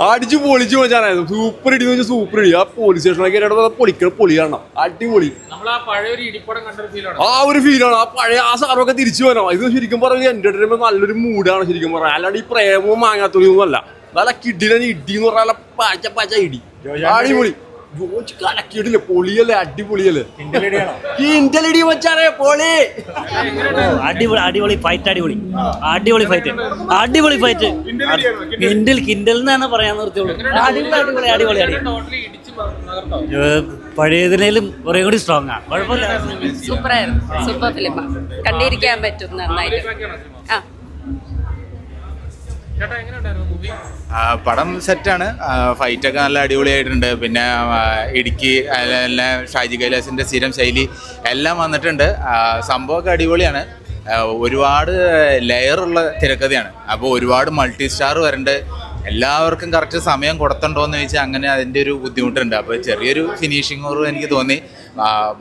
അടിച്ച് പൊളിച്ചു വെച്ചാൽ സൂപ്പർ ഇടി വെച്ചാൽ സൂപ്പർ ഇടി. ആ പോലീസ് സ്റ്റേഷനൊക്കെ പൊളിക്കണം, പൊളി കാണണം, അടിപൊളി. ആ ഒരു ഫീലാണ്. ആ പഴയ ആ സാറൊക്കെ തിരിച്ചു വരണം. ഇത് ശരിക്കും പറഞ്ഞാൽ എന്റർടൈൻമെന്റ് നല്ലൊരു മൂഡാണ് ശരിക്കും പറഞ്ഞാൽ. അല്ലാണ്ട് ഈ പ്രേമവും മാങ്ങാത്തൊലിയൊന്നും അല്ല. നല്ല കിഡിലെ ഇടി എന്ന് പറഞ്ഞാൽ പാച്ച പാച്ച ഇടി, അടിപൊളി. കലക്കിയിട്ടില്ലേ, പൊളിയല്ലേ, അടിപൊളിയല്ലേ. കിണ്ടലടി വെച്ചാറേ പൊളി. അടിപൊളി അടിപൊളി ഫൈറ്റ്, അടിപൊളി അടിപൊളി ഫൈറ്റ്, അടിപൊളി ഫൈറ്റ്. കിൻഡൽ എന്നാണ് പറയാൻ നിർത്തിയുള്ളൂ. അടിപൊളി അടിപൊളി അടിപൊളി. പഴയതിനേലും കുറേ കൂടി സ്ട്രോങ് ആണ്. കുഴപ്പമില്ല, സൂപ്പറായിരുന്നു. സൂപ്പർ ഫിലിമാണ്, കണ്ടിരിക്കാൻ പറ്റും നന്നായിട്ട്. പടം സെറ്റാണ്. ഫൈറ്റൊക്കെ നല്ല അടിപൊളിയായിട്ടുണ്ട്. പിന്നെ ഇടുക്കി എല്ലാം ഷാജി കൈലാസിൻ്റെ സ്ഥിരം ശൈലി എല്ലാം വന്നിട്ടുണ്ട്. സംഭവമൊക്കെ അടിപൊളിയാണ്. ഒരുപാട് ലെയറുള്ള തിരക്കഥയാണ്. അപ്പോൾ ഒരുപാട് മൾട്ടി സ്റ്റാർ വരണ്ട്. എല്ലാവർക്കും കറക്റ്റ് സമയം കൊടുത്തുണ്ടോയെന്ന് ചോദിച്ചാൽ അങ്ങനെ അതിൻ്റെ ഒരു ബുദ്ധിമുട്ടുണ്ട്. അപ്പോൾ ചെറിയൊരു ഫിനിഷിംഗ് ഓർ എനിക്ക് തോന്നി.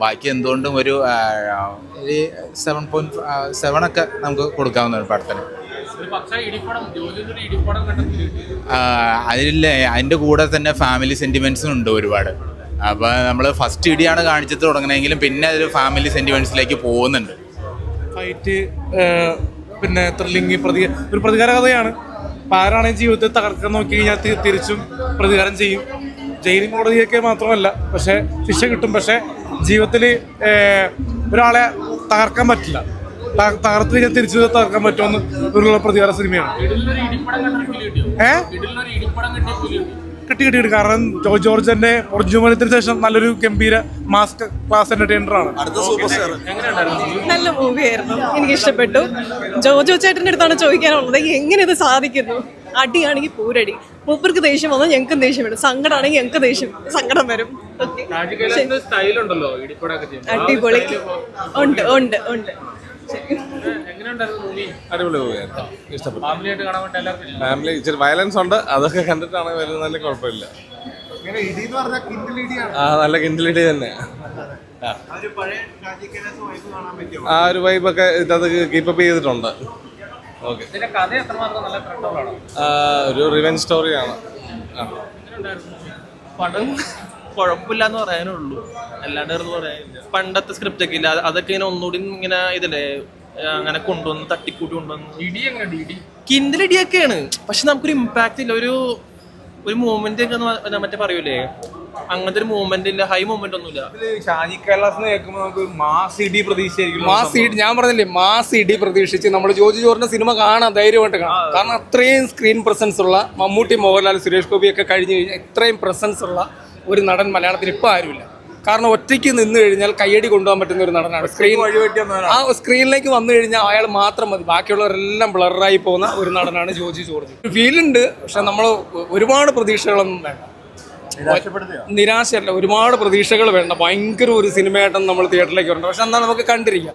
ബാക്കി എന്തുകൊണ്ടും ഒരു 7.7 ഒക്കെ നമുക്ക് കൊടുക്കാവുന്നതാണ് പടത്തിന്. അതിലെ അതിൻ്റെ കൂടെ തന്നെ ഫാമിലി സെൻറ്റിമെൻറ്റ്സും ഉണ്ട് ഒരുപാട്. അപ്പോൾ നമ്മൾ ഫസ്റ്റ് ഇടിയാണ് കാണിച്ചിട്ട് തുടങ്ങണമെങ്കിലും പിന്നെ അതൊരു ഫാമിലി സെൻറ്റിമെൻറ്റ്സിലേക്ക് പോകുന്നുണ്ട്. ഫൈറ്റ് പിന്നെ ത്രില്ലിങ് ഒരു പ്രതികാര കഥയാണ്. അപ്പോൾ ആരാണെങ്കിൽ ജീവിതത്തിൽ തകർക്കാൻ നോക്കി കഴിഞ്ഞാൽ തിരിച്ചും പ്രതികാരം ചെയ്യും. ജയിലും കോടതിയൊക്കെ മാത്രമല്ല, പക്ഷേ ശിക്ഷ കിട്ടും. പക്ഷേ ജീവിതത്തിൽ ഒരാളെ തകർക്കാൻ പറ്റില്ല. തകർത്ത് കഴിഞ്ഞാൽ തിരിച്ചു തകർക്കാൻ പറ്റുമെന്ന് ഒരു പ്രതികാര സിനിമയാണ്. കിട്ടി. കാരണം ജോർജിന്റെ ഒറിജിനത്തിന് ശേഷം നല്ലൊരു ഗംഭീര മാസ് ക്ലാസ് എന്റർടൈനർ ആണ്. നല്ല മൂവിയായിരുന്നു, എനിക്ക് ഇഷ്ടപ്പെട്ടു. ജോജോ ചേട്ടൻ്റെ അടുത്താണ് ചോദിക്കാനുള്ളത്, എങ്ങനെ ഇത് സാധിക്കുന്നു? അടിയാണെങ്കിൽ പൂരടി, മൂപ്പർക്ക് ദേഷ്യം വന്നാൽ ഞങ്ങൾക്കും ദേഷ്യം വരും, സങ്കടമാണെങ്കിൽ ഞങ്ങൾക്ക് സങ്കടം വരും. അടിപൊളി. ഉണ്ട് ഉണ്ട് ഉണ്ട്. അടിപൊളി മൂവിയായിരുന്നു, ഇഷ്ടപ്പെട്ടു. ഫാമിലി ഇച്ചിരി വയലൻസ് ഉണ്ട്, അതൊക്കെ കണ്ടിട്ടാണ് വരുന്നതിൽ കുഴപ്പമില്ല. നല്ല കിൻഡിലിടി തന്നെ. ആ ഒരു വൈബൊക്കെ ഇത് കീപ്പപ്പ് ചെയ്തിട്ടുണ്ട്. ഓക്കെ, ഒരു റിവെഞ്ച് സ്റ്റോറിയാണ്. പടം കുഴപ്പമില്ലാന്ന് പറയാനുള്ളൂ, അല്ലാണ്ട് പറയാനില്ല. പണ്ടത്തെ സ്ക്രിപ്റ്റ് ഒക്കെ ഇല്ല, അതൊക്കെ ഇങ്ങനെ ഒന്നുകൂടി ഇങ്ങനെ ഇതില്ലേ അങ്ങനെ കൊണ്ടുവന്ന് തട്ടിക്കൂട്ടി കൊണ്ടുവന്ന് കിൻഡിലിടിയൊക്കെയാണ്. പക്ഷെ നമുക്കൊരു ഇമ്പാക്റ്റ് ഇല്ല. ഒരു മൂവ്മെന്റ് ഒക്കെ മറ്റേ പറയൂലേ, അങ്ങനത്തെ ഒരു മൂവ്മെന്റ് ഇല്ല, ഹൈ മൂവ്മെന്റ് ഒന്നുമില്ല. ഷാജി കൈലാസ് കേൾക്കുമ്പോൾ നമുക്ക് മാസ് ഇടി പ്രതീക്ഷിച്ചിരിക്കും. മാസ് ഇടി, ഞാൻ പറഞ്ഞില്ലേ, മാസ് ഇടി പ്രതീക്ഷിച്ച് നമ്മൾ ജോജി ജോർജിന്റെ സിനിമ കാണാൻ ധൈര്യമായിട്ട് കാണാം. കാരണം അത്രയും സ്ക്രീൻ പ്രസൻസ് ഉള്ള മമ്മൂട്ടി, മോഹൻലാൽ, സുരേഷ് ഗോപിയൊക്കെ കഴിഞ്ഞ് കഴിഞ്ഞാൽ ഇത്രയും പ്രസൻസ് ഉള്ള ഒരു നടൻ മലയാളത്തിൽ ഇപ്പോൾ ആരുമില്ല. കാരണം ഒറ്റയ്ക്ക് നിന്ന് കഴിഞ്ഞാൽ കയ്യടി കൊണ്ടുപോകാൻ പറ്റുന്ന ഒരു നടനാണ്. സ്ക്രീനിലേക്ക് വന്നു കഴിഞ്ഞാൽ അയാൾ മാത്രം മതി, ബാക്കിയുള്ളവരെല്ലാം ബ്ലറായി പോകുന്ന ഒരു നടനാണ് ജോജി ജോർജ്. ഫീലുണ്ട്, പക്ഷെ നമ്മൾ ഒരുപാട് പ്രതീക്ഷകളൊന്നും വേണ്ട. നിരാശയല്ല, ഒരുപാട് പ്രതീക്ഷകൾ വേണ്ട. ഭയങ്കര ഒരു സിനിമയായിട്ടാണ് നമ്മൾ തിയേറ്ററിലേക്ക് വരേണ്ടത്. പക്ഷെ എന്നാൽ നമുക്ക് കണ്ടിരിക്കാം.